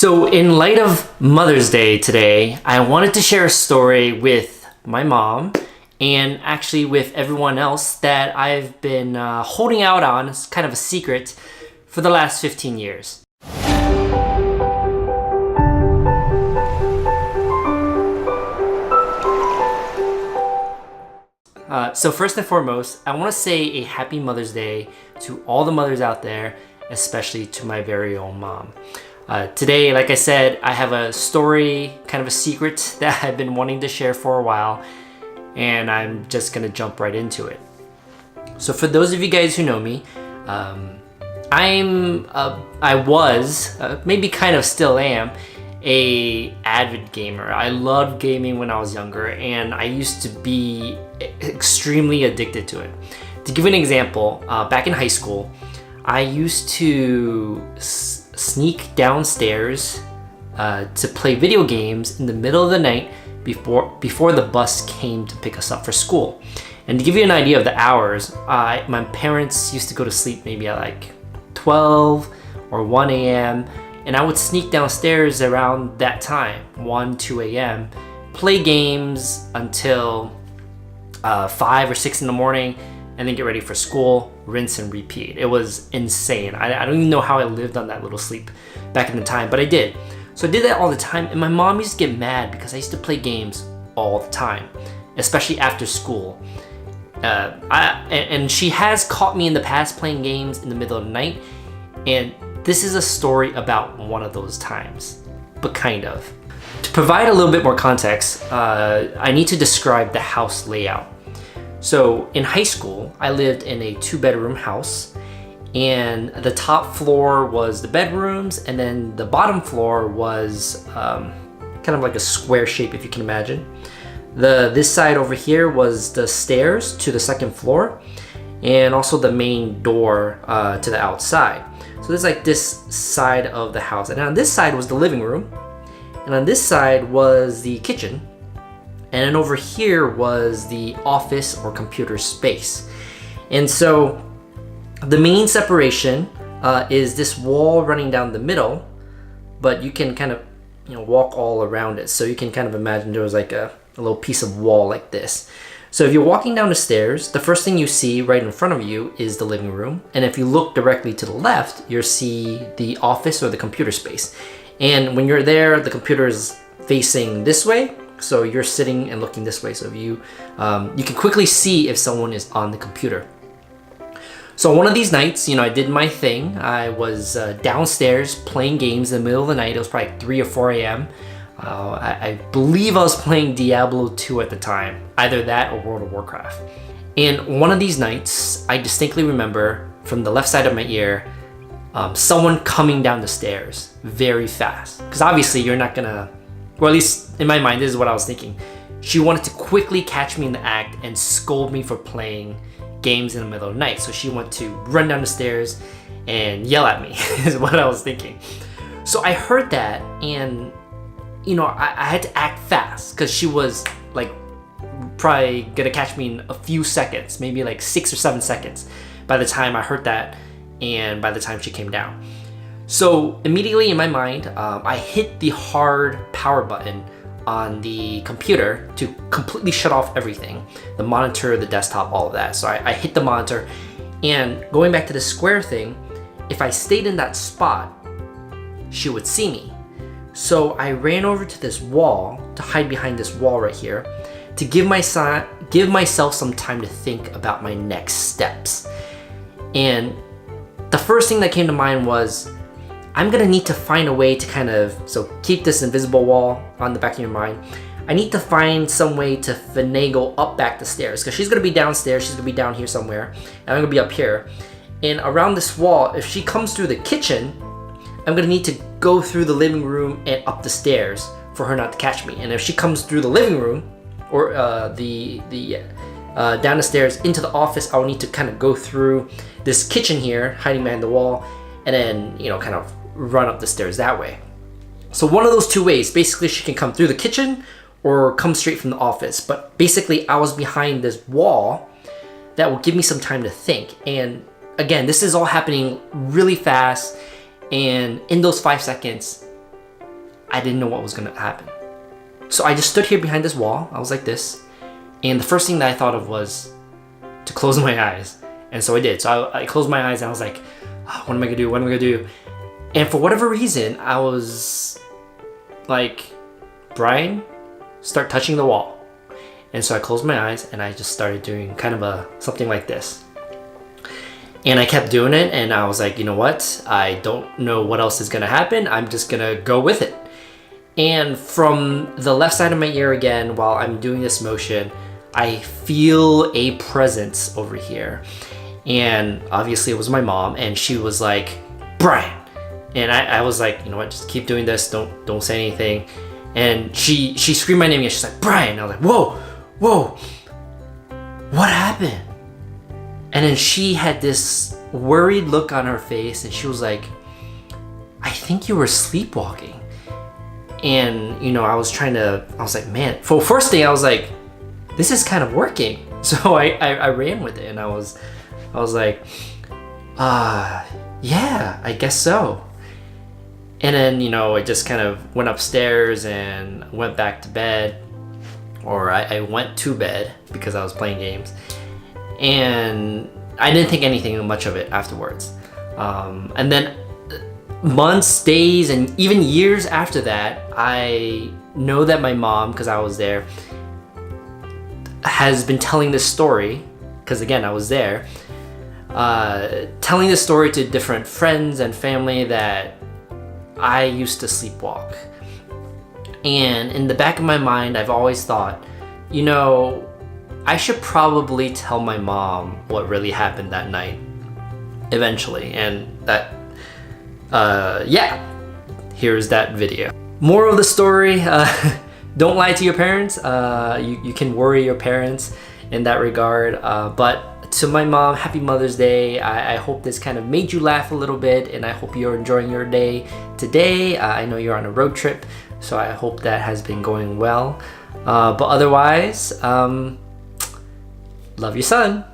So in light of Mother's Day today, I wanted to share a story with my mom and actually with everyone else that I've been holding out on as kind of a secret for the last 15 years. So first and foremost, I want to say a happy Mother's Day to all the mothers out there, especially to my very own mom. Today, like I said, I have a story, kind of a secret that I've been wanting to share for a while, and I'm just gonna jump right into it. So for those of you guys who know me, I was, maybe kind of still am, a avid gamer. I loved gaming when I was younger, and I used to be extremely addicted to it. To give you an example, back in high school, I used to sneak downstairs to play video games in the middle of the night before the bus came to pick us up for school. And to give you an idea of the hours, my parents used to go to sleep maybe at like 12 or 1 a.m. and I would sneak downstairs around that time, 1, 2 a.m., play games until 5 or 6 in the morning, and then get ready for school, rinse and repeat. It was insane. I don't even know how I lived on that little sleep back in the time, but I did. So I did that all the time, and my mom used to get mad because I used to play games all the time, especially after school. And she has caught me in the past playing games in the middle of the night, and this is a story about one of those times, but kind of. To provide a little bit more context, I need to describe the house layout. So in high school, I lived in a 2-bedroom house, and the top floor was the bedrooms, and then the bottom floor was kind of like a square shape, if you can imagine. This side over here was the stairs to the second floor, and also the main door to the outside. So this is like this side of the house, and on this side was the living room, and on this side was the kitchen. And then over here was the office or computer space. And so the main separation is this wall running down the middle, but you can kind of walk all around it. So you can kind of imagine there was like a little piece of wall like this. So if you're walking down the stairs, the first thing you see right in front of you is the living room. And if you look directly to the left, you'll see the office or the computer space. And when you're there, the computer is facing this way. So you're sitting and looking this way, so you can quickly see if someone is on the computer. So one of these nights, I did my thing. I was downstairs playing games in the middle of the night. It was probably 3 or 4 a.m. I believe I was playing Diablo 2 at the time, either that or World of Warcraft. And one of these nights, I distinctly remember from the left side of my ear, someone coming down the stairs very fast. Because obviously you're not gonna, or at least in my mind, this is what I was thinking. She wanted to quickly catch me in the act and scold me for playing games in the middle of the night. So she went to run down the stairs and yell at me, is what I was thinking. So I heard that, and I had to act fast because she was like probably gonna catch me in a few seconds, maybe like 6 or 7 seconds by the time I heard that and by the time she came down. So immediately in my mind, I hit the hard power button on the computer to completely shut off everything, the monitor, the desktop, all of that. So I hit the monitor, and going back to the square thing, if I stayed in that spot, she would see me. So I ran over to this wall to hide behind this wall right here to give myself some time to think about my next steps. And the first thing that came to mind was, I'm gonna need to find a way to so keep this invisible wall on the back of your mind. I need to find some way to finagle up back the stairs, because she's gonna be downstairs, she's gonna be down here somewhere, and I'm gonna be up here. And around this wall, if she comes through the kitchen, I'm gonna need to go through the living room and up the stairs for her not to catch me. And if she comes through the living room or down the stairs into the office, I'll need to kind of go through this kitchen here, hiding behind the wall, and then kind of run up the stairs that way. So one of those two ways, basically she can come through the kitchen or come straight from the office. But basically I was behind this wall that will give me some time to think. And again, this is all happening really fast, and in those 5 seconds, I didn't know what was gonna happen. So I just stood here behind this wall. I was like this. And the first thing that I thought of was to close my eyes. And so I did. So I closed my eyes and I was like, oh, what am I gonna do? What am I gonna do? And for whatever reason, I was like, Brian, start touching the wall. And so I closed my eyes and I just started doing kind of something like this. And I kept doing it and I was like, you know what? I don't know what else is gonna happen. I'm just gonna go with it. And from the left side of my ear again, while I'm doing this motion, I feel a presence over here. And obviously it was my mom, and she was like, Brian. And I was like, you know what, just keep doing this, don't say anything. And she screamed my name again. She's like, Brian. I was like, whoa, what happened? And then she had this worried look on her face and she was like, I think you were sleepwalking. And you know, I was like, man, for first thing I was like, this is kind of working. So I ran with it and I was like, yeah, I guess so. And then, you know, I just kind of went upstairs and went back to bed, or I went to bed because I was playing games. And I didn't think anything much of it afterwards. And then months, days, and even years after that, I know that my mom, because I was there, has been telling this story, because again, I was there, telling this story to different friends and family that I used to sleepwalk. And in the back of my mind, I've always thought, you know, I should probably tell my mom what really happened that night eventually. And that, yeah, here's that video. Moral of the story, don't lie to your parents. You can worry your parents in that regard. But to my mom, happy Mother's Day. I hope this kind of made you laugh a little bit, and I hope you're enjoying your day today. I know you're on a road trip, so I hope that has been going well. But otherwise, love your son.